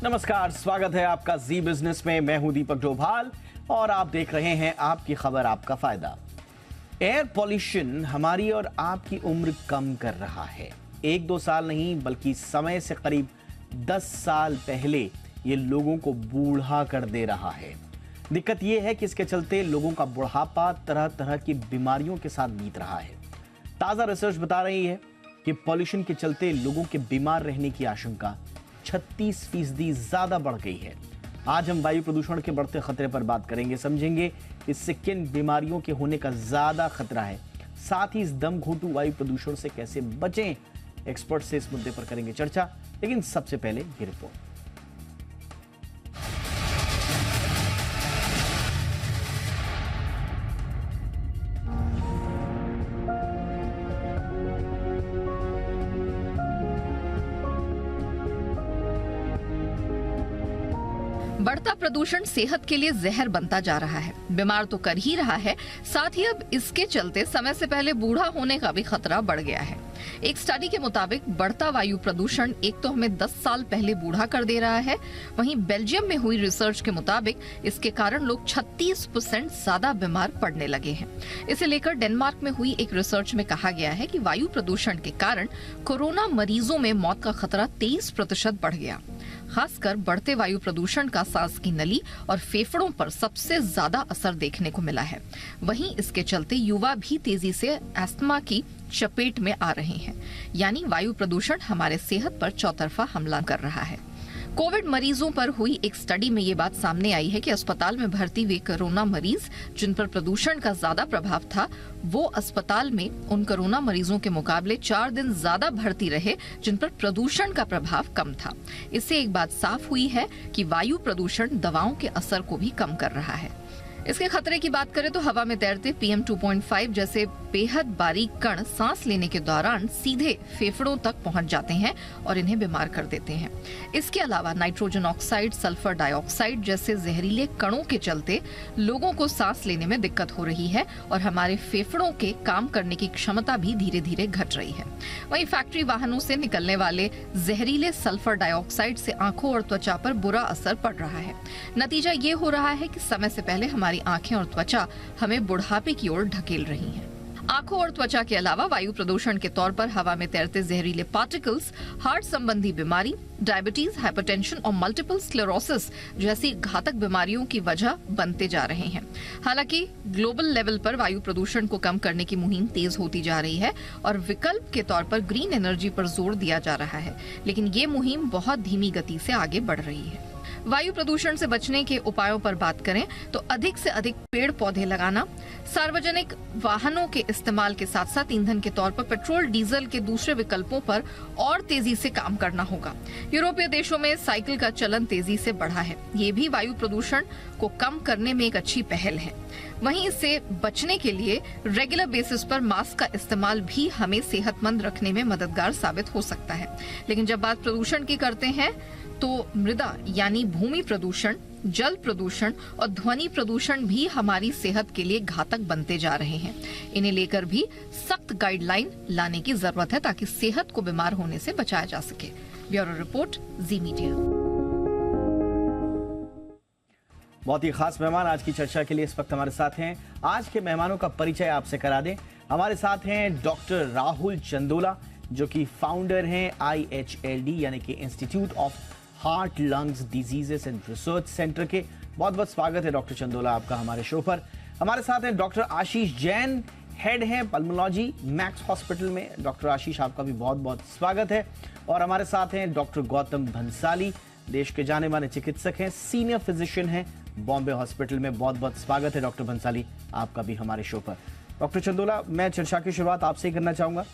नमस्कार, स्वागत है आपका जी बिजनेस में। मैं हूं दीपक डोभाल और आप देख रहे हैं आपकी खबर आपका फायदा। एयर पॉल्यूशन हमारी और आपकी उम्र कम कर रहा है। 1-2 साल नहीं बल्कि समय से करीब 10 साल पहले ये लोगों को बूढ़ा कर दे रहा है। दिक्कत ये है कि इसके चलते लोगों का बुढ़ापा तरह तरह की बीमारियों के साथ बीत रहा है। ताजा रिसर्च बता रही है कि पॉल्यूशन के चलते लोगों के बीमार रहने की आशंका 36% ज्यादा बढ़ गई है। आज हम वायु प्रदूषण के बढ़ते खतरे पर बात करेंगे, समझेंगे इससे किन बीमारियों के होने का ज्यादा खतरा है, साथ ही इस दम घोंटू वायु प्रदूषण से कैसे बचें। एक्सपर्ट से इस मुद्दे पर करेंगे चर्चा, लेकिन सबसे पहले ये रिपोर्ट। बढ़ता प्रदूषण सेहत के लिए जहर बनता जा रहा है। बीमार तो कर ही रहा है, साथ ही अब इसके चलते समय से पहले बूढ़ा होने का भी खतरा बढ़ गया है। एक स्टडी के मुताबिक बढ़ता वायु प्रदूषण एक तो हमें 10 साल पहले बूढ़ा कर दे रहा है, वहीं बेल्जियम में हुई रिसर्च के मुताबिक इसके कारण लोग 36% ज्यादा बीमार पड़ने लगे हैं। इसे लेकर डेनमार्क में हुई एक रिसर्च में कहा गया है कि वायु प्रदूषण के कारण कोरोना मरीजों में मौत का खतरा 23% बढ़ गया। खासकर बढ़ते वायु प्रदूषण का सांस की नली और फेफड़ों पर सबसे ज्यादा असर देखने को मिला है। वहीं इसके चलते युवा भी तेजी से अस्थमा की चपेट में आ रहे हैं। यानी वायु प्रदूषण हमारे सेहत पर चौतरफा हमला कर रहा है। कोविड मरीजों पर हुई एक स्टडी में ये बात सामने आई है कि अस्पताल में भर्ती हुए कोरोना मरीज जिन पर प्रदूषण का ज्यादा प्रभाव था, वो अस्पताल में उन कोरोना मरीजों के मुकाबले 4 दिन ज्यादा भर्ती रहे जिन पर प्रदूषण का प्रभाव कम था। इससे एक बात साफ हुई है कि वायु प्रदूषण दवाओं के असर को भी कम कर रहा है। इसके खतरे की बात करें तो हवा में तैरते PM 2.5 जैसे बेहद बारीक कण सांस लेने के दौरान सीधे फेफड़ों तक पहुंच जाते हैं और इन्हें बीमार कर देते हैं। इसके अलावा नाइट्रोजन ऑक्साइड, सल्फर डाइऑक्साइड जैसे जहरीले कणों के चलते लोगों को सांस लेने में दिक्कत हो रही है और हमारे फेफड़ों के काम करने की क्षमता भी धीरे धीरे घट रही है। वहीं फैक्ट्री वाहनों से निकलने वाले जहरीले सल्फर डाइऑक्साइड से आंखों और त्वचा पर बुरा असर पड़ रहा है। नतीजा ये हो रहा है कि समय से पहले हमारी आंखें और त्वचा हमें बुढ़ापे की ओर ढकेल रही हैं। आंखों और त्वचा के अलावा वायु प्रदूषण के तौर पर हवा में तैरते जहरीले पार्टिकल्स हार्ट संबंधी बीमारी, डायबिटीज, हाइपरटेंशन और मल्टीपल स्क्लेरोसिस जैसी घातक बीमारियों की वजह बनते जा रहे हैं। हालांकि ग्लोबल लेवल पर वायु प्रदूषण को कम करने की मुहिम तेज होती जा रही है और विकल्प के तौर पर ग्रीन एनर्जी पर जोर दिया जा रहा है, लेकिन ये मुहिम बहुत धीमी गति से आगे बढ़ रही है। वायु प्रदूषण से बचने के उपायों पर बात करें तो अधिक से अधिक पेड़ पौधे लगाना, सार्वजनिक वाहनों के इस्तेमाल के साथ साथ ईंधन के तौर पर पेट्रोल डीजल के दूसरे विकल्पों पर और तेजी से काम करना होगा। यूरोपीय देशों में साइकिल का चलन तेजी से बढ़ा है, ये भी वायु प्रदूषण को कम करने में एक अच्छी पहल है। वहीं इससे बचने के लिए रेगुलर बेसिस पर मास्क का इस्तेमाल भी हमें सेहतमंद रखने में मददगार साबित हो सकता है। लेकिन जब बात प्रदूषण की करते हैं तो मृदा यानी भूमि प्रदूषण, जल प्रदूषण और ध्वनि प्रदूषण भी हमारी सेहत के लिए घातक बनते जा रहे हैं। इन्हें लेकर भी सख्त गाइडलाइन लाने की जरूरत है ताकि सेहत को बीमार होने से बचाया जा सके। ब्यूरो रिपोर्ट, जी मीडिया। बहुत ही खास मेहमान आज की चर्चा के लिए इस वक्त हमारे साथ हैं। आज के मेहमानों का परिचय आपसे करा दें। हमारे साथ हैं डॉक्टर राहुल चंदोला, जो कि फाउंडर हैं IHLD यानी कि institute of heart lungs diseases and research centre के। बहुत बहुत स्वागत है डॉक्टर चंदोला आपका हमारे शो पर। हमारे साथ हैं डॉक्टर आशीष जैन, हेड हैं पल्मोलॉजी मैक्स हॉस्पिटल में। डॉक्टर आशीष आपका भी बहुत बहुत स्वागत है। और हमारे साथ हैं डॉक्टर गौतम भंसाली, देश के जाने माने चिकित्सक हैं, सीनियर फिजिशियन हैं बॉम्बे हॉस्पिटल में। बहुत बहुत स्वागत है डॉक्टर भंसाली आपका भी हमारे शो पर। डॉक्टर चंदोला, मैं चर्चा की शुरुआत आपसे ही करना चाहूंगा।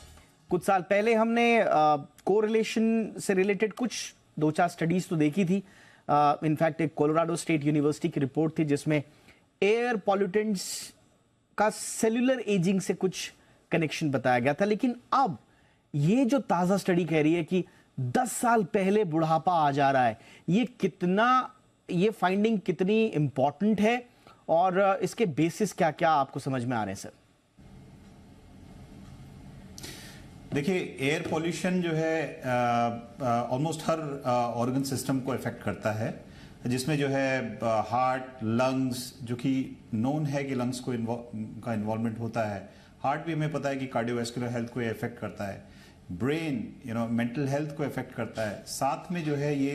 कुछ साल पहले हमने कोरिलेशन से रिलेटेड कुछ 2-4 स्टडीज तो देखी थी। इनफैक्ट एक कोलोराडो स्टेट यूनिवर्सिटी की रिपोर्ट थी जिसमें एयर पॉल्यूटेंट्स का सेलुलर एजिंग से कुछ कनेक्शन बताया गया था। लेकिन अब ये जो ताजा स्टडी कह रही है कि 10 साल पहले बुढ़ापा आ जा रहा है, ये फाइंडिंग कितनी इंपॉर्टेंट है और इसके बेसिस क्या क्या आपको समझ में आ रहे हैं सर? देखिए, एयर पोल्यूशन जो है ऑलमोस्ट हर ऑर्गन सिस्टम को इफेक्ट करता है, जिसमें जो है हार्ट, लंग्स, जो कि नोन है कि लंग्स को का इन्वॉल्वमेंट होता है। हार्ट भी हमें पता है कि कार्डियोवैस्कुलर हेल्थ को इफेक्ट करता है। ब्रेन मेंटल हेल्थ को इफेक्ट करता है। साथ में जो है ये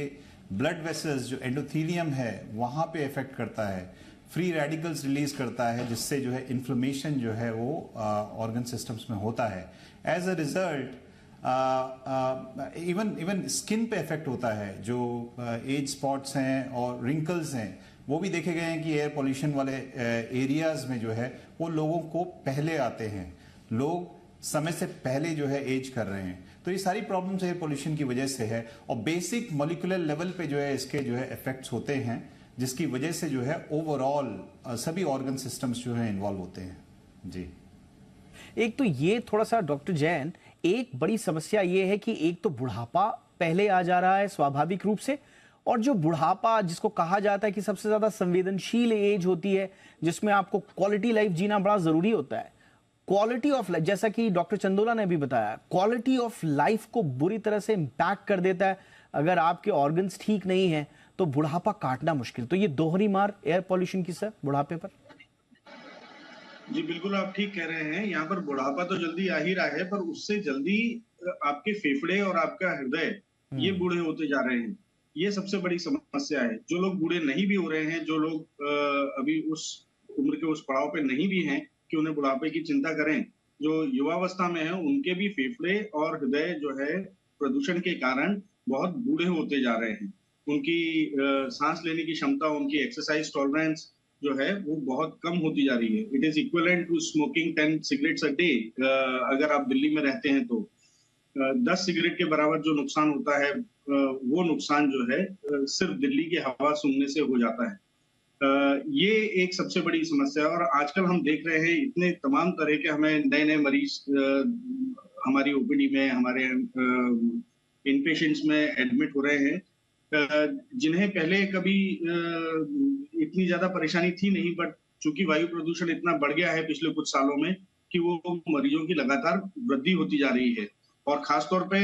ब्लड वेसल्स, जो एंडोथीलियम है, वहाँ पे इफेक्ट करता है। फ्री रेडिकल्स रिलीज करता है, जिससे जो है इन्फ्लेमेशन जो है वो ऑर्गन सिस्टम्स में होता है। As a result even skin पे इफेक्ट होता है। जो एज स्पॉट्स हैं और रिंकल्स हैं, वो भी देखे गए हैं कि एयर पोल्यूशन वाले एरियाज में जो है वो लोगों को पहले आते हैं। लोग समय से पहले जो है एज कर रहे हैं। तो ये सारी प्रॉब्लम्स एयर पोल्यूशन की वजह से है, और बेसिक मॉलिक्यूलर लेवल पे जो है इसके जो है इफेक्ट्स होते हैं, जिसकी वजह से जो है ओवरऑल सभी ऑर्गन सिस्टम्स जो है इन्वॉल्व होते हैं। जी, एक तो ये थोड़ा सा डॉक्टर जैन, एक बड़ी समस्या ये है कि एक तो बुढ़ापा पहले आ जा रहा है स्वाभाविक रूप से, और जो बुढ़ापा जिसको कहा जाता है कि सबसे ज्यादा संवेदनशील एज होती है, जिसमें आपको क्वालिटी लाइफ जीना बड़ा जरूरी होता है। क्वालिटी ऑफ लाइफ, जैसा कि डॉक्टर चंदोला ने भी बताया, क्वालिटी ऑफ लाइफ को बुरी तरह से इंपैक्ट कर देता है। अगर आपके ऑर्गन्स ठीक नहीं है तो बुढ़ापा काटना मुश्किल। तो ये दोहरी मार एयर पॉल्यूशन की सर बुढ़ापे पर। जी बिल्कुल, आप ठीक कह रहे हैं। यहाँ पर बुढ़ापा तो जल्दी आ ही रहा है, पर उससे जल्दी आपके फेफड़े और आपका हृदय ये बूढ़े होते जा रहे हैं। ये सबसे बड़ी समस्या है। जो लोग बूढ़े नहीं भी हो रहे हैं, जो लोग अभी उस उम्र के उस पड़ाव पे नहीं भी हैं कि उन्हें बुढ़ापे की चिंता करें, जो युवावस्था में है उनके भी फेफड़े और हृदय जो है प्रदूषण के कारण बहुत बूढ़े होते जा रहे हैं। उनकी सांस लेने की क्षमता, उनकी एक्सरसाइज टॉलरेंस जो है वो बहुत कम होती जा रही है। It is equivalent to smoking 10 cigarettes a day. अगर आप दिल्ली में रहते हैं तो 10 सिगरेट के बराबर जो नुकसान होता है, वो नुकसान जो है सिर्फ दिल्ली की हवा सूंघने से हो जाता है। ये एक सबसे बड़ी समस्या है। और आजकल हम देख रहे हैं इतने तमाम तरह के हमें नए नए मरीज हमारी ओपीडी में, हमारे इन पेशेंट्स में एडमिट हो रहे हैं, जिन्हें पहले कभी इतनी ज्यादा परेशानी थी नहीं, बट चूंकि वायु प्रदूषण इतना बढ़ गया है पिछले कुछ सालों में कि वो मरीजों की लगातार वृद्धि होती जा रही है। और खासतौर पे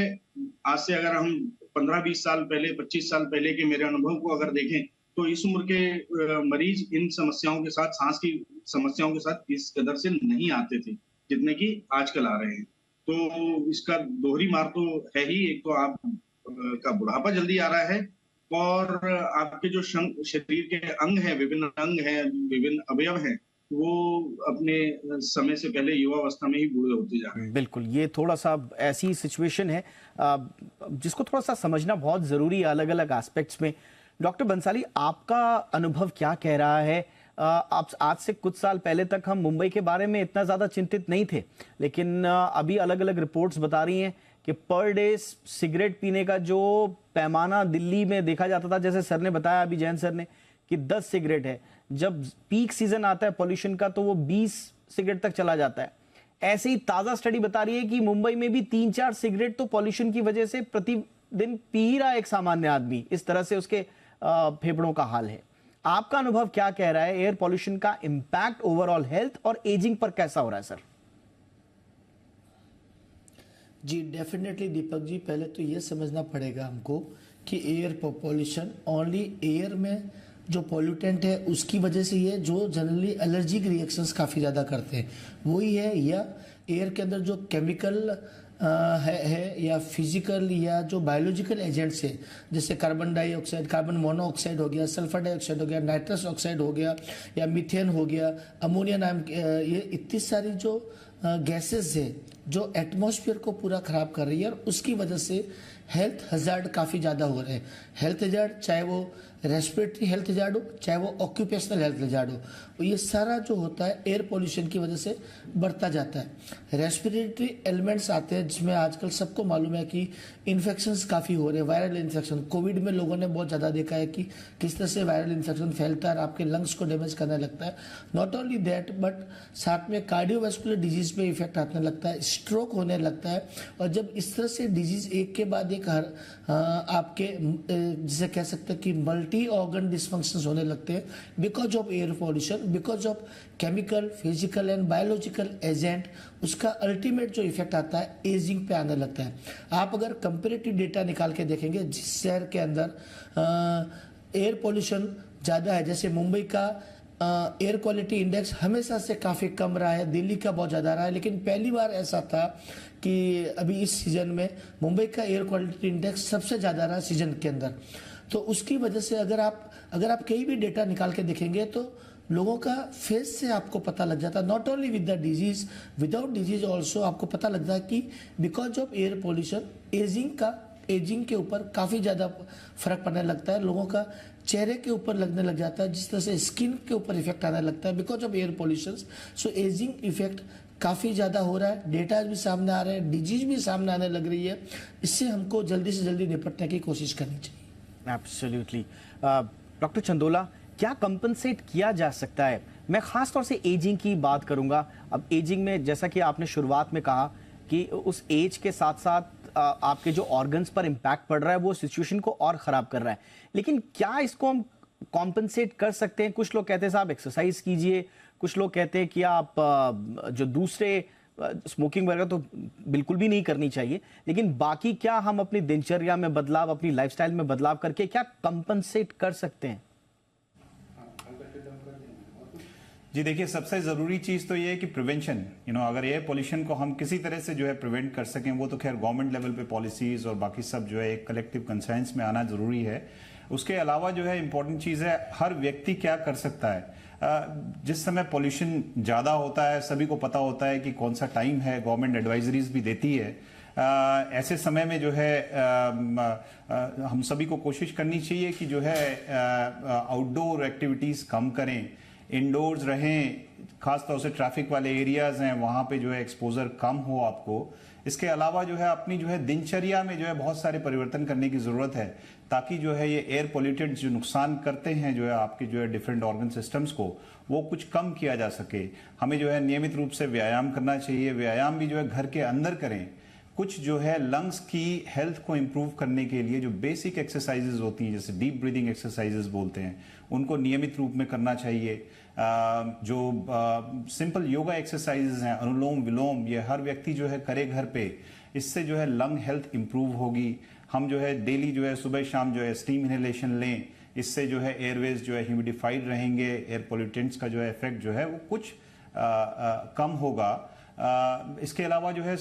आज से अगर हम 15-20 साल पहले, 25 साल पहले के मेरे अनुभव को अगर देखें, तो इस उम्र के मरीज इन समस्याओं के साथ, सांस की समस्याओं के साथ इस कदर से नहीं आते थे जितने की आजकल आ रहे हैं। तो इसका दोहरी मार तो है ही। एक तो आप का बुढ़ापा जल्दी आ रहा है, और आपके जो शरीर के अंग हैं, विभिन्न अंग हैं, विभिन्न अवयव हैं, वो अपने समय से पहले युवावस्था में ही बूढ़े होते जा रहे हैं। बिल्कुल, ये थोड़ा सा ऐसी सिचुएशन है जिसको थोड़ा सा समझना बहुत जरूरी है अलग अलग एस्पेक्ट्स में। डॉक्टर बंसाली, आपका अनुभव क्या कह रहा है? आप आज से कुछ साल पहले तक हम मुंबई के बारे में इतना ज्यादा चिंतित नहीं थे, लेकिन अभी अलग अलग रिपोर्ट्स बता रही हैं कि पर डे सिगरेट पीने का जो पैमाना दिल्ली में देखा जाता था, जैसे सर ने बताया अभी, जैन सर ने, कि 10 सिगरेट है, जब पीक सीजन आता है पॉल्यूशन का तो वो 20 सिगरेट तक चला जाता है। ऐसे ही ताजा स्टडी बता रही है कि मुंबई में भी 3-4 सिगरेट तो पॉल्यूशन की वजह से प्रतिदिन पी ही रहा है एक सामान्य आदमी। इस तरह से उसके फेफड़ों का हाल है। आपका अनुभव क्या कह रहा है? एयर पॉल्यूशन का इंपैक्ट ओवरऑल हेल्थ और एजिंग पर कैसा हो रहा है सर? जी डेफिनेटली दीपक जी, पहले तो ये समझना पड़ेगा हमको कि एयर पॉल्यूशन ओनली एयर में जो पॉल्यूटेंट है उसकी वजह से ये, जो जनरली एलर्जिक रिएक्शंस काफ़ी ज़्यादा करते हैं वही है, या एयर के अंदर जो केमिकल है या फिजिकल या जो बायोलॉजिकल एजेंट्स है, जैसे कार्बन डाइऑक्साइड, कार्बन मोनोऑक्साइड हो गया, सल्फर डाइऑक्साइड हो गया, नाइट्रस ऑक्साइड हो गया, या मीथेन हो गया, अमोनिया नाम, ये इतनी सारी जो गैसेस है जो एटमॉस्फेयर को पूरा खराब कर रही है, और उसकी वजह से हेल्थ हजार्ड काफ़ी ज़्यादा हो रहे हैं। हेल्थ हजार्ड, चाहे वो रेस्पिरेटरी हेल्थ हजार्ड हो, चाहे वो ऑक्यूपेशनल हेल्थ हजार्ड हो, ये सारा जो होता है एयर पोल्यूशन की वजह से बढ़ता जाता है। रेस्पिरेटरी एलिमेंट्स आते हैं, जिसमें आजकल सबको मालूम है कि इन्फेक्शंस काफ़ी हो रहे हैं, वायरल इन्फेक्शन। कोविड में लोगों ने बहुत ज़्यादा देखा है कि किस तरह से वायरल इन्फेक्शन फैलता है और आपके लंग्स को डैमेज करने लगता है। नॉट ओनली दैट, बट साथ में कार्डियोवैस्कुलर डिजीज पे इफेक्ट आने लगता है, स्ट्रोक होने लगता है। और जब इस तरह से डिजीज एक के बाद एक आपके जिसे कह सकते हैं कि मल्टी ऑर्गन डिसफंक्शंस होने लगते हैं because of air pollution, because of chemical, physical and biological agent. उसका अल्टीमेट जो इफेक्ट आता है एजिंग पे आने लगता है। आप अगर कंपेरेटिव डेटा निकाल के देखेंगे जिस शहर के अंदर एयर पॉल्यूशन ज़्यादा है, जैसे मुंबई का एयर क्वालिटी इंडेक्स हमेशा से काफ़ी कम रहा है, दिल्ली का बहुत ज़्यादा रहा है, लेकिन पहली बार ऐसा था कि अभी इस सीज़न में मुंबई का एयर क्वालिटी इंडेक्स सबसे ज़्यादा रहा सीज़न के अंदर। तो उसकी वजह से अगर आप कहीं भी डेटा निकाल के देखेंगे तो लोगों का फेस से आपको पता लग जाता है, not only with the disease, without disease also आपको पता लगता है कि because of air pollution ageing के ऊपर काफ़ी ज़्यादा फर्क पड़ने लगता है, लोगों का चेहरे के ऊपर लगने लग जाता है, जिस तरह से स्किन के ऊपर इफेक्ट आने लगता है because of air pollution. So ageing effect काफ़ी ज़्यादा हो रहा है, डेटा भी सामने आ रहे हैं, डिजीज भी सामने आने लग रही है। इससे हमको जल्दी से जल्दी निपटने की कोशिश करनी चाहिए। एब्सोल्युटली। डॉक्टर चंदोला, क्या कंपनसेट किया जा सकता है? मैं खास तौर से एजिंग की बात करूंगा। अब एजिंग में जैसा कि आपने शुरुआत में कहा कि उस एज के साथ साथ आपके जो ऑर्गन्स पर इम्पैक्ट पड़ रहा है वो सिचुएशन को और खराब कर रहा है, लेकिन क्या इसको हम कॉम्पनसेट कर सकते हैं? कुछ लोग कहते हैं साहब एक्सरसाइज कीजिए, कुछ लोग कहते हैं कि आप जो दूसरे स्मोकिंग वगैरह तो बिल्कुल भी नहीं करनी चाहिए, लेकिन बाकी क्या हम अपनी दिनचर्या में बदलाव, अपनी लाइफस्टाइल में बदलाव करके क्या कंपनसेट कर सकते हैं? जी देखिए, सबसे ज़रूरी चीज़ तो ये है कि प्रिवेंशन, अगर एयर पोल्यूशन को हम किसी तरह से जो है प्रिवेंट कर सकें, वो तो खैर गवर्नमेंट लेवल पे पॉलिसीज़ और बाकी सब जो है एक कलेक्टिव कंसेंस में आना ज़रूरी है। उसके अलावा जो है इम्पोर्टेंट चीज़ है हर व्यक्ति क्या कर सकता है। जिस समय पोल्यूशन ज़्यादा होता है, सभी को पता होता है कि कौन सा टाइम है, गवर्नमेंट एडवाइजरीज भी देती है। ऐसे समय में जो है हम सभी को कोशिश करनी चाहिए कि जो है आउटडोर एक्टिविटीज़ कम करें, इंडोर्स रहें, खासतौर से ट्रैफिक वाले एरियाज हैं वहाँ पे जो है एक्सपोजर कम हो आपको। इसके अलावा जो है अपनी जो है दिनचर्या में जो है बहुत सारे परिवर्तन करने की ज़रूरत है, ताकि जो है ये एयर पोल्यूटेंट्स जो नुकसान करते हैं जो है आपके जो है डिफरेंट ऑर्गन सिस्टम्स को, वो कुछ कम किया जा सके। हमें जो है नियमित रूप से व्यायाम करना चाहिए। व्यायाम भी जो है घर के अंदर करें। कुछ जो है लंग्स की हेल्थ को इम्प्रूव करने के लिए जो बेसिक एक्सरसाइजेज होती हैं, जैसे डीप ब्रीदिंग एक्सरसाइजेज बोलते हैं, उनको नियमित रूप में करना चाहिए। जो सिंपल योगा एक्सरसाइजेज हैं, अनुलोम विलोम, ये हर व्यक्ति जो है करे घर पे। इससे जो है लंग हेल्थ इम्प्रूव होगी। हम जो है डेली जो है सुबह शाम जो है स्टीम इनहेलेशन लें, इससे जो है एयरवेज जो है ह्यूमिडिफाइड रहेंगे, एयर पोल्यूटेंट्स का जो है इफेक्ट जो है वो कुछ कम होगा। इसके अलावा जो है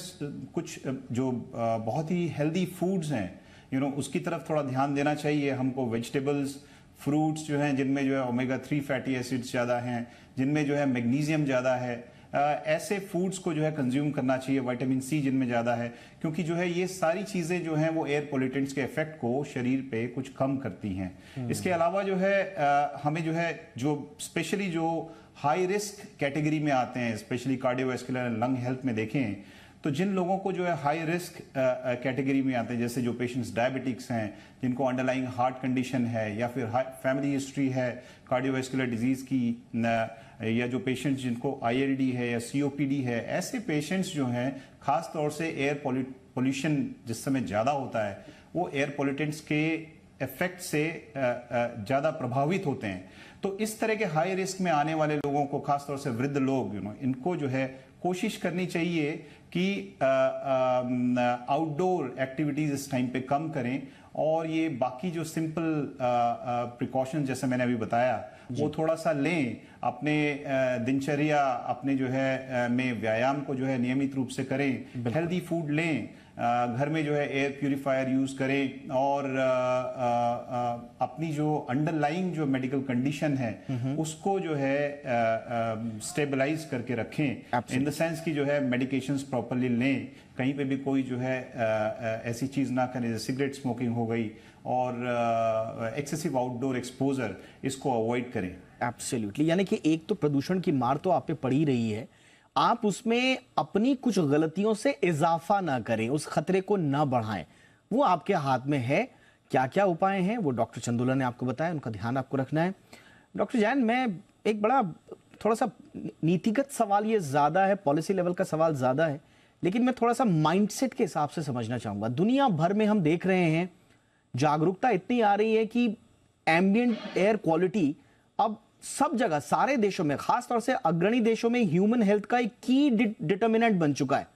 कुछ जो बहुत ही हेल्दी फूड्स हैं, उसकी तरफ थोड़ा ध्यान देना चाहिए हमको। वेजिटेबल्स, फ्रूट्स जो हैं जिनमें जो है ओमेगा 3 फैटी एसिड्स ज़्यादा हैं, जिनमें जो है मैग्नीशियम ज़्यादा है, ऐसे फूड्स को जो है कंज्यूम करना चाहिए। विटामिन सी जिनमें ज़्यादा है, क्योंकि जो है ये सारी चीज़ें जो हैं वो एयर पोल्यूटेंट्स के इफेक्ट को शरीर पे कुछ कम करती हैं। इसके अलावा जो है हमें जो है जो स्पेशली जो हाई रिस्क कैटेगरी में आते हैं, स्पेशली कार्डियोवैस्कुलर लंग हेल्थ में देखें तो जिन लोगों को जो है हाई रिस्क कैटेगरी में आते हैं, जैसे जो पेशेंट्स डायबिटिक्स हैं, जिनको अंडरलाइंग हार्ट कंडीशन है, या फिर फैमिली हिस्ट्री है कार्डियोवैस्कुलर डिजीज की, या जो पेशेंट्स जिनको आईएलडी है या सीओपीडी है, ऐसे पेशेंट्स जो हैं खास तौर से एयर पोल्यूशन जिस समय ज़्यादा होता है वो एयर पोल्यूटेंट्स के इफेक्ट से ज़्यादा प्रभावित होते हैं। तो इस तरह के हाई रिस्क में आने वाले लोगों को, खासतौर से वृद्ध लोग, इनको जो है कोशिश करनी चाहिए कि आउटडोर एक्टिविटीज इस टाइम पे कम करें, और ये बाकी जो सिंपल प्रिकॉशन जैसे मैंने अभी बताया वो थोड़ा सा लें। अपने दिनचर्या अपने जो है में व्यायाम को जो है नियमित रूप से करें, हेल्दी फूड लें, घर में जो है एयर प्यूरिफायर यूज करें, और अपनी जो अंडरलाइंग जो मेडिकल कंडीशन है उसको जो है स्टेबलाइज करके रखें, इन द सेंस कि जो है मेडिकेशंस प्रॉपर्ली लें, कहीं पे भी कोई जो है ऐसी चीज ना करें जैसे सिगरेट स्मोकिंग हो गई, और एक्सेसिव आउटडोर एक्सपोजर, इसको अवॉइड करें। एब्सोल्युटली। यानी कि एक तो प्रदूषण की मार तो आप पे पड़ ही रही है, आप उसमें अपनी कुछ गलतियों से इजाफा ना करें, उस खतरे को ना बढ़ाएं, वो आपके हाथ में है। क्या क्या उपाय हैं वो डॉक्टर चंदोला ने आपको बताया, उनका ध्यान आपको रखना है। डॉक्टर जैन, मैं एक बड़ा थोड़ा सा नीतिगत सवाल ये ज्यादा है, पॉलिसी लेवल का सवाल ज्यादा है, लेकिन मैं थोड़ा सा माइंडसेट के हिसाब से समझना चाहूंगा। दुनिया भर में हम देख रहे हैं जागरूकता इतनी आ रही है कि एम्बिएंट एयर क्वालिटी अब सब जगह, सारे देशों में, खासतौर से अग्रणी देशों में ह्यूमन हेल्थ का एक की डिटर्मिनेंट बन चुका है।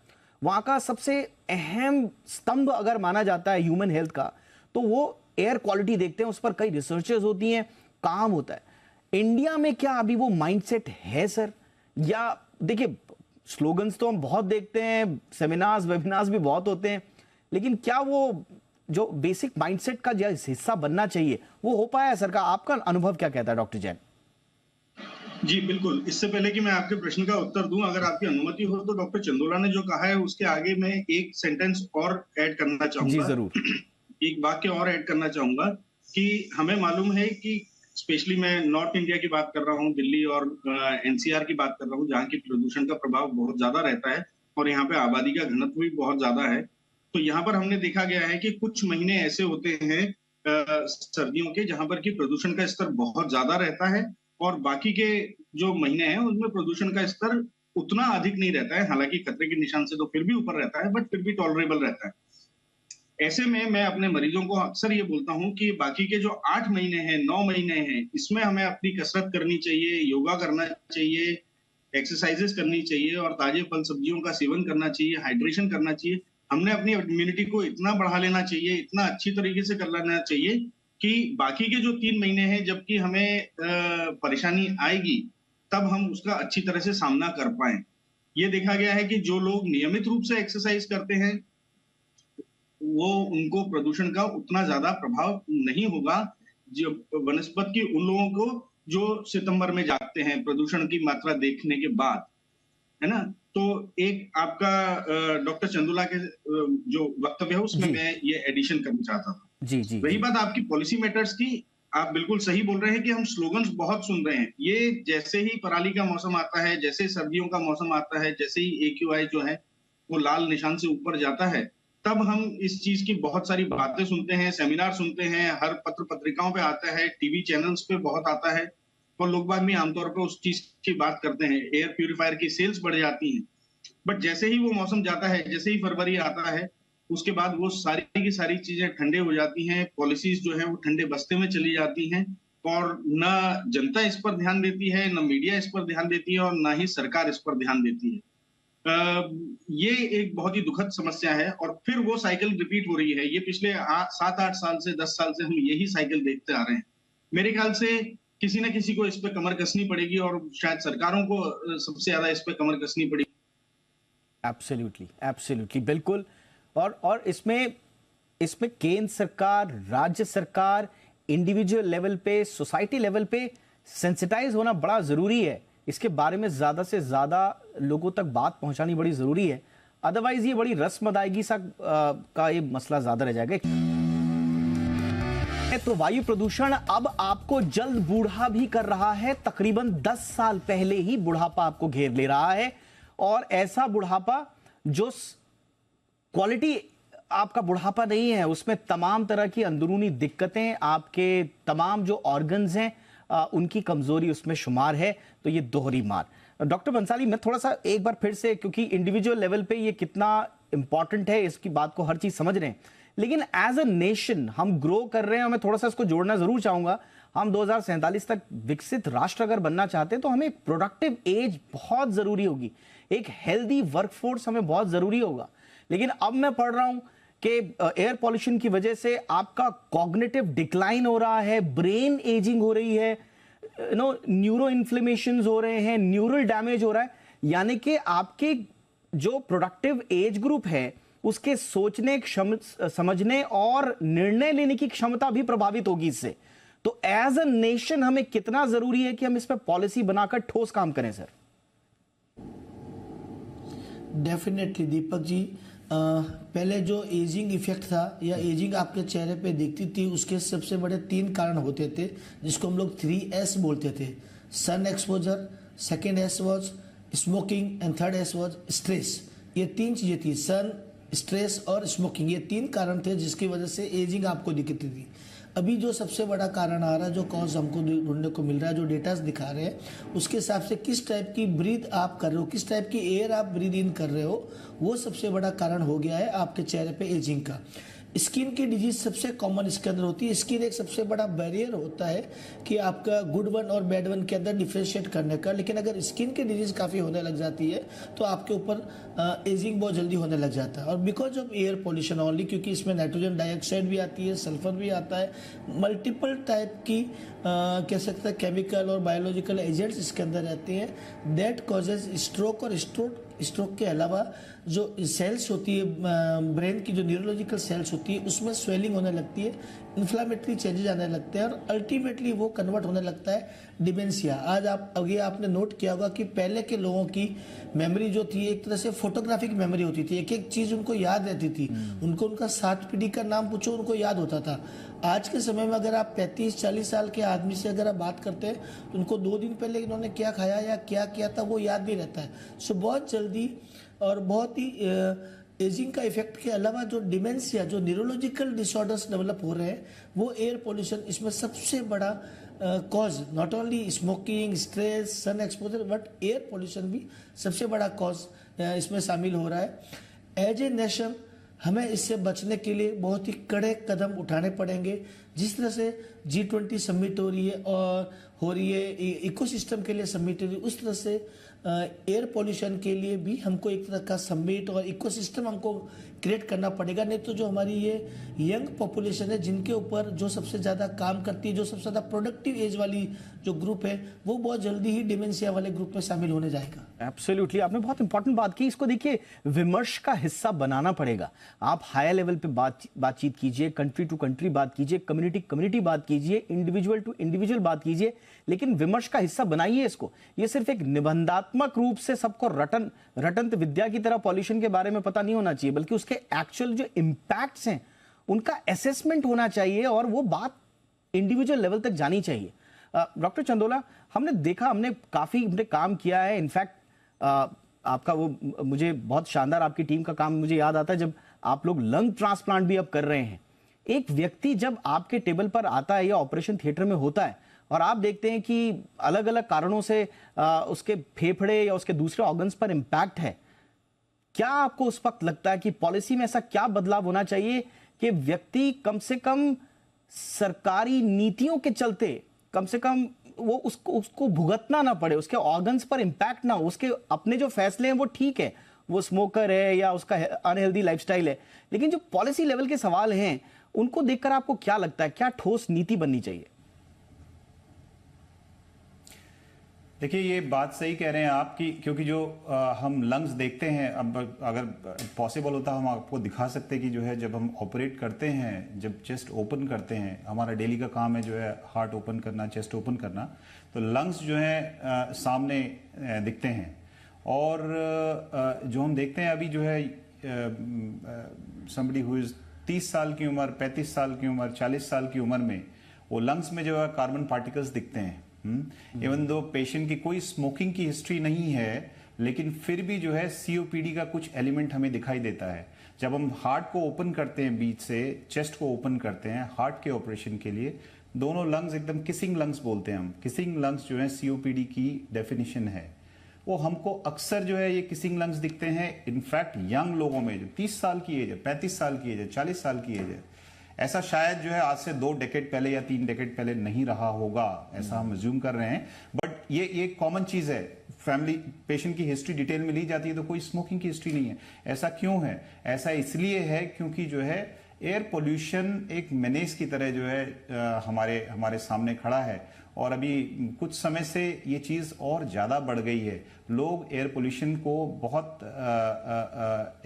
वहां का सबसे अहम स्तंभ अगर माना जाता है ह्यूमन हेल्थ का, तो वो एयर क्वालिटी देखते हैं, उस पर कई रिसर्चेस होती हैं, काम होता है। इंडिया में क्या अभी वो माइंडसेट है सर? या देखिए, स्लोगन्स तो हम बहुत देखते हैं, सेमिनार्स वेबिनार्स भी बहुत होते हैं, लेकिन क्या वो जो बेसिक माइंडसेट का जो हिस्सा बनना चाहिए वो हो पाया है सर का? आपका अनुभव क्या कहता है डॉक्टर जैन? जी बिल्कुल। इससे पहले कि मैं आपके प्रश्न का उत्तर दूं, अगर आपकी अनुमति हो तो डॉक्टर चंदोला ने जो कहा है उसके आगे मैं एक सेंटेंस और ऐड करना चाहूंगा। जी जरूर। एक वाक्य और ऐड करना चाहूंगा कि हमें मालूम है कि स्पेशली मैं नॉर्थ इंडिया की बात कर रहा हूँ, दिल्ली और एनसीआर की बात कर रहा हूँ, जहाँ की प्रदूषण का प्रभाव बहुत ज्यादा रहता है और यहाँ पे आबादी का घनत्व भी बहुत ज्यादा है। तो यहाँ पर हमने देखा गया है कि कुछ महीने ऐसे होते हैं सर्दियों के जहां पर कि प्रदूषण का स्तर बहुत ज्यादा रहता है और बाकी के जो महीने हैं उनमें प्रदूषण का स्तर उतना अधिक नहीं रहता है। हालांकि खतरे के निशान से तो फिर भी ऊपर रहता है, बट फिर भी टॉलरेबल रहता है। ऐसे में मैं अपने मरीजों को अक्सर ये बोलता हूं कि बाकी के जो 8 महीने हैं, 9 महीने हैं, इसमें हमें अपनी कसरत करनी चाहिए, योगा करना चाहिए, एक्सरसाइजेस करनी चाहिए और ताजे फल सब्जियों का सेवन करना चाहिए, हाइड्रेशन करना चाहिए। हमने अपनी इम्यूनिटी को इतना बढ़ा लेना चाहिए, इतना अच्छी तरीके से कर लेना चाहिए कि बाकी के जो 3 महीने हैं जबकि हमें परेशानी आएगी तब हम उसका अच्छी तरह से सामना कर पाए। ये देखा गया है कि जो लोग नियमित रूप से एक्सरसाइज करते हैं वो उनको प्रदूषण का उतना ज्यादा प्रभाव नहीं होगा जो वनस्पत की उन लोगों को जो सितंबर में जागते हैं प्रदूषण की मात्रा देखने के बाद, है ना। तो एक आपका डॉक्टर चंदोला के जो वक्तव्य है उसमें मैं ये एडिशन करना चाहता था। जी जी। वही बात आपकी पॉलिसी मैटर्स की, आप बिल्कुल सही बोल रहे हैं कि हम स्लोगन्स बहुत सुन रहे हैं। ये जैसे ही पराली का मौसम आता है, जैसे सर्दियों का मौसम आता है, जैसे ही AQI जो है वो लाल निशान से ऊपर जाता है, तब हम इस चीज की बहुत सारी बातें सुनते हैं, सेमिनार सुनते हैं, हर पत्र पत्रिकाओं पे आता है, टीवी चैनल्स पे बहुत आता है और लोग बाग भी आमतौर पर उस चीज की बात करते हैं। एयर प्यूरिफायर की सेल्स बढ़ जाती हैं, बट जैसे ही वो मौसम जाता है, जैसे ही फरवरी आता है, उसके बाद वो सारी की सारी चीजें ठंडे हो जाती हैं, पॉलिसीज जो है वो ठंडे बस्ते में चली जाती हैं और न जनता इस पर ध्यान देती है, न मीडिया इस पर ध्यान देती है और न ही सरकार इस पर ध्यान देती है। ये एक बहुत ही दुखद समस्या है और फिर वो साइकिल रिपीट हो रही है। ये पिछले 7-8 साल से 10 साल से हम यही साइकिल देखते आ रहे हैं। मेरे ख्याल से किसी न किसी को इस पे कमर कसनी पड़ेगी और शायद सरकारों को सबसे ज्यादा इस पे कमर कसनी पड़ेगी। एब्सोल्युटली, एब्सोल्युटली, बिल्कुल। और इसमें केंद्र सरकार, राज्य सरकार, इंडिविजुअल लेवल पे, सोसाइटी लेवल पे सेंसिटाइज होना बड़ा जरूरी है। इसके बारे में ज्यादा से ज्यादा लोगों तक बात पहुंचानी बड़ी जरूरी है, अदरवाइज ये बड़ी रस्म अदायगी सा का ये मसला ज्यादा रह जाएगा। तो वायु प्रदूषण अब आपको जल्द बूढ़ा भी कर रहा है। तकरीबन 10 साल पहले ही बुढ़ापा आपको घेर ले रहा है और ऐसा बुढ़ापा जो क्वालिटी आपका बुढ़ापा नहीं है, उसमें तमाम तरह की अंदरूनी दिक्कतें, आपके तमाम जो ऑर्गन्स हैं उनकी कमजोरी उसमें शुमार है। तो ये दोहरी मार। डॉक्टर बंसाली, मैं थोड़ा सा एक बार फिर से, क्योंकि इंडिविजुअल लेवल पे ये कितना इंपॉर्टेंट है इसकी बात को हर चीज समझ रहे हैं, लेकिन एज अ नेशन हम ग्रो कर रहे हैं, मैं थोड़ा सा इसको जोड़ना जरूर चाहूंगा। हम 2047 तक विकसित राष्ट्र अगर बनना चाहते हैं तो हमें प्रोडक्टिव एज बहुत जरूरी होगी, एक हेल्दी वर्कफोर्स हमें बहुत जरूरी होगा। लेकिन अब मैं पढ़ रहा हूं कि एयर पॉल्यूशन की वजह से आपका कॉग्निटिव डिक्लाइन हो रहा है, ब्रेन एजिंग हो रही है, न्यूरो इन्फ्लेमेशंस हो रहे हैं, न्यूरल डैमेज हो रहा है। यानी कि आपके जो प्रोडक्टिव एज ग्रुप है उसके सोचने, समझने और निर्णय लेने की क्षमता भी प्रभावित होगी इससे। तो एज अ नेशन हमें कितना जरूरी है कि हम इस पर पॉलिसी बनाकर ठोस काम करें सर? डेफिनेटली दीपक जी, पहले जो एजिंग इफेक्ट था या एजिंग आपके चेहरे पे दिखती थी, उसके सबसे बड़े 3 कारण होते थे जिसको हम लोग 3S बोलते थे। Sun exposure, second S was smoking and third S was stress. ये 3 चीजें थी, सन, स्ट्रेस और स्मोकिंग, ये 3 कारण थे जिसकी वजह से एजिंग आपको दिखती थी। अभी जो सबसे बड़ा कारण आ रहा है, जो कॉज हमको ढूंढने को मिल रहा है, जो डेटास दिखा रहे हैं उसके हिसाब से किस टाइप की ब्रीथ आप कर रहे हो, किस टाइप की एयर आप ब्रीथ इन कर रहे हो, वो सबसे बड़ा कारण हो गया है आपके चेहरे पे एजिंग का। स्किन की डिजीज सबसे कॉमन इसके अंदर होती है। स्किन एक सबसे बड़ा बैरियर होता है कि आपका गुड वन और बैड वन के अंदर डिफ्रेंशिएट करने का, लेकिन अगर स्किन की डिजीज काफ़ी होने लग जाती है तो आपके ऊपर एजिंग बहुत जल्दी होने लग जाता है। और because of air pollution only, क्योंकि इसमें नाइट्रोजन डाइऑक्साइड भी आती है, सल्फर भी आता है, मल्टीपल टाइप की कह सकते हैं केमिकल और बायोलॉजिकल एजेंट्स इसके अंदर रहते हैं, दैट कॉजेज स्ट्रोक। और स्ट्रोक के अलावा जो सेल्स होती है ब्रेन की, जो न्यूरोलॉजिकल सेल्स होती है, उसमें स्वेलिंग होने लगती है, इन्फ्लामेटरी चेंजेस आने लगते हैं और अल्टीमेटली वो कन्वर्ट होने लगता है डिमेंशिया। आज अभी आपने नोट किया होगा कि पहले के लोगों की मेमोरी जो थी एक तरह से फोटोग्राफिक मेमोरी होती थी, एक एक चीज़ उनको याद रहती थी, उनको उनका 7 पीढ़ी का नाम पूछो उनको याद होता था। आज के समय में अगर आप 35-40 साल के आदमी से अगर आप बात करते हैं तो उनको 2 दिन पहले इन्होंने क्या खाया या क्या किया था वो याद नहीं रहता है। सो बहुत जल्दी और बहुत ही एजिंग का इफेक्ट के अलावा जो डिमेंशिया, जो न्यूरोलॉजिकल डिसऑर्डर्स डेवलप हो रहे हैं, वो एयर पोल्यूशन इसमें सबसे बड़ा cause, not only smoking, stress, sun exposure, but air pollution भी सबसे बड़ा कॉज इसमें शामिल हो रहा है। एज ए नेशन हमें इससे बचने के लिए बहुत ही कड़े कदम उठाने पड़ेंगे। जिस तरह से G20 समिट हो रही है इकोसिस्टम के लिए समिट हो रही है, उस तरह से एयर पोल्यूशन के लिए भी हमको एक तरह का समिट और इकोसिस्टम हमको क्रिएट करना पड़ेगा। नहीं तो जो हमारी ये यंग पॉपुलेशन है, जिनके ऊपर जो सबसे ज़्यादा काम करती है, जो सबसे ज़्यादा प्रोडक्टिव एज वाली जो ग्रुप है, वो बहुत जल्दी ही डिमेंशिया वाले ग्रुप में शामिल होने जाएगा। एब्सोल्युटली, आपने बहुत इंपॉर्टेंट बात की। इसको देखिए, विमर्श का हिस्सा बनाना पड़ेगा। आप हायर लेवल पे बातचीत कीजिए, कंट्री टू कंट्री बात कीजिए, कम्युनिटी बात कीजिए, इंडिविजुअल टू इंडिविजुअल बात कीजिए, लेकिन विमर्श का हिस्सा बनाइए इसको। ये सिर्फ एक निबंधात्मक रूप से सबको रटंत विद्या की तरह पॉल्यूशन के बारे में पता नहीं होना चाहिए, बल्कि उसके एक्चुअल जो इंपैक्ट्स हैं उनका असेसमेंट होना चाहिए और वो बात इंडिविजुअल लेवल तक जानी चाहिए। डॉक्टर चंदोला, हमने काफी काम किया है। इनफैक्ट आपका वो मुझे बहुत शानदार आपकी टीम का काम मुझे याद आता है जब आप लोग लंग ट्रांसप्लांट भी अब कर रहे हैं। एक व्यक्ति जब आपके टेबल पर आता है या ऑपरेशन थिएटर में होता है और आप देखते हैं कि अलग अलग कारणों से उसके फेफड़े या उसके दूसरे ऑर्गन्स पर इंपैक्ट है, क्या आपको उस वक्त लगता है कि पॉलिसी में ऐसा क्या बदलाव होना चाहिए कि व्यक्ति कम से कम सरकारी नीतियों के चलते कम से कम वो उसको भुगतना ना पड़े, उसके ऑर्गन्स पर इंपैक्ट ना हो, उसके अपने जो फैसले हैं वो ठीक है, वो स्मोकर है या उसका अनहेल्दी लाइफस्टाइल है, लेकिन जो पॉलिसी लेवल के सवाल हैं उनको देखकर आपको क्या लगता है, क्या ठोस नीति बननी चाहिए? देखिए, ये बात सही कह रहे हैं आप कि क्योंकि जो हम लंग्स देखते हैं, अब अगर पॉसिबल होता हम आपको दिखा सकते कि जो है जब हम ऑपरेट करते हैं, जब चेस्ट ओपन करते हैं, हमारा डेली का काम है जो है हार्ट ओपन करना, चेस्ट ओपन करना, तो लंग्स जो है सामने दिखते हैं। और जो हम देखते हैं अभी जो है समबडी हु इज 30 साल की उम्र, 35 साल की उम्र, 40 साल की उम्र में वो लंग्स में जो है कार्बन पार्टिकल्स दिखते हैं। इवन दो पेशेंट की कोई स्मोकिंग की हिस्ट्री नहीं है, लेकिन फिर भी जो है सीओपीडी का कुछ एलिमेंट हमें दिखाई देता है। जब हम हार्ट को ओपन करते हैं, बीच से चेस्ट को ओपन करते हैं हार्ट के ऑपरेशन के लिए, दोनों लंग्स एकदम किसिंग लंग्स बोलते हैं हम। किसिंग लंग्स जो है सीओपीडी की डेफिनेशन है। वो हमको अक्सर जो है ये किसिंग लंग्स दिखते हैं इनफैक्ट यंग लोगों में, जो 30 साल की एज है, 35 साल की एज है, 40 साल की एज है। ऐसा शायद जो है आज से 2 डेकेड पहले या 3 डेकेड पहले नहीं रहा होगा, ऐसा हम अज्यूम कर रहे हैं। बट ये कॉमन चीज है। फैमिली पेशेंट की हिस्ट्री डिटेल में ली जाती है तो कोई स्मोकिंग की हिस्ट्री नहीं है। ऐसा क्यों है? ऐसा इसलिए है क्योंकि जो है एयर पोल्यूशन एक मेनेस की तरह जो है हमारे सामने खड़ा है। और अभी कुछ समय से ये चीज और ज्यादा बढ़ गई है। लोग एयर पोल्यूशन को बहुत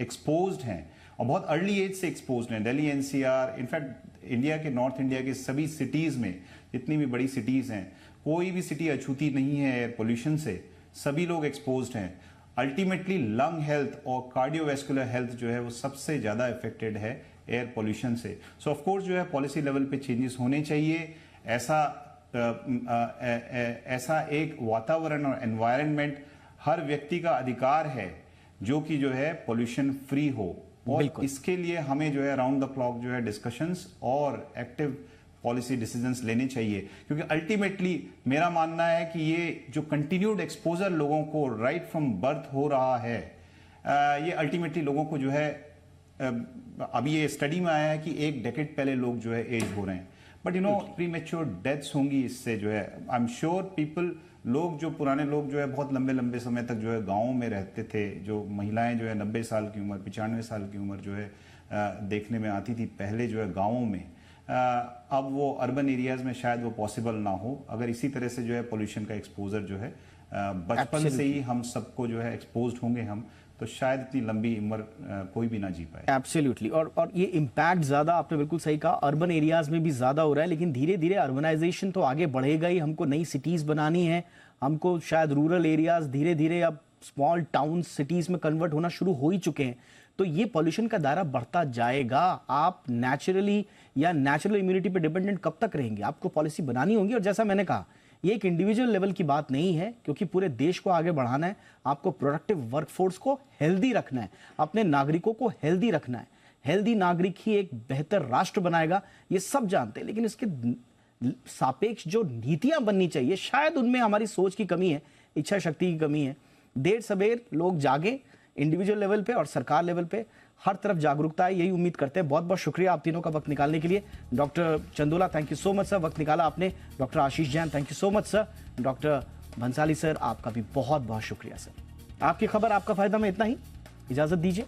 एक्सपोज्ड हैं और बहुत अर्ली एज से एक्सपोज्ड हैं। दिल्ली, एनसीआर, इनफैक्ट इंडिया के नॉर्थ इंडिया के सभी सिटीज में, जितनी भी बड़ी सिटीज हैं, कोई भी सिटी अछूती नहीं है एयर पोल्यूशन से। सभी लोग एक्सपोज्ड हैं। अल्टीमेटली लंग हेल्थ और कार्डियोवैस्कुलर हेल्थ जो है वो सबसे ज्यादा इफेक्टेड है एयर पोल्यूशन से। सो ऑफ कोर्स जो है पॉलिसी लेवल पे चेंजेस होने चाहिए। ऐसा एक वातावरण और एनवायरनमेंट हर व्यक्ति का अधिकार है जो कि जो है पोल्यूशन फ्री हो। और इसके लिए हमें जो है राउंड द क्लॉक जो है डिस्कशंस और एक्टिव पॉलिसी डिसीजंस लेने चाहिए, क्योंकि अल्टीमेटली मेरा मानना है कि ये जो कंटिन्यूड एक्सपोजर लोगों को राइट फ्रॉम बर्थ हो रहा है, ये अल्टीमेटली लोगों को जो है, अभी ये स्टडी में आया है कि 1 डेकेड पहले लोग जो है एज हो रहे हैं, बट प्रीमेच्योर डेथ्स होंगी इससे जो है। आई एम श्योर पीपल, लोग जो पुराने लोग जो है बहुत लंबे लंबे समय तक जो है गाँव में रहते थे, जो महिलाएं जो है 90 साल की उम्र, 95 साल की उम्र जो है देखने में आती थी पहले जो है गाँवों में, अब वो अर्बन एरियाज में शायद वो पॉसिबल ना हो। अगर इसी तरह से जो है पोल्यूशन का एक्सपोजर जो है बचपन से ही हम सबको जो है एक्सपोज्ड होंगे हम, तो शायद इतनी लंबी उम्र कोई भी ना जी पाए। एब्सोल्युटली। और ये इम्पैक्ट ज्यादा, आपने बिल्कुल सही कहा, अर्बन एरियाज में भी ज्यादा हो रहा है, लेकिन धीरे धीरे अर्बनाइजेशन तो आगे बढ़ेगा ही। हमको नई सिटीज बनानी है, हमको शायद रूरल एरियाज धीरे धीरे अब स्मॉल टाउन सिटीज में कन्वर्ट होना शुरू हो ही चुके हैं, तो ये पॉल्यूशन का दायरा बढ़ता जाएगा। आप नेचुरली या नेचुरल इम्यूनिटी पे डिपेंडेंट कब तक रहेंगे? आपको पॉलिसी बनानी होगी। और जैसा मैंने कहा, ये एक इंडिविजुअल लेवल की बात नहीं है, क्योंकि पूरे देश को आगे बढ़ाना है। आपको प्रोडक्टिव वर्कफोर्स को हेल्दी रखना है, अपने नागरिकों को हेल्दी रखना है। हेल्दी नागरिक ही एक बेहतर राष्ट्र बनाएगा, ये सब जानते हैं, लेकिन इसके सापेक्ष जो नीतियां बननी चाहिए, शायद उनमें हमारी सोच की कमी है, इच्छा शक्ति की कमी है। देर सवेर लोग जागे, इंडिविजुअल लेवल पे और सरकार लेवल पे हर तरफ जागरूकता है, यही उम्मीद करते हैं। बहुत बहुत शुक्रिया आप तीनों का वक्त निकालने के लिए। Doctor Chandola, thank you so much sir, वक्त निकाला आपने। Doctor Ashish Jain, thank you so much sir. Doctor Bhansali sir, आपका भी बहुत बहुत शुक्रिया सर। आपकी खबर, आपका फायदा में इतना ही, इजाजत दीजिए।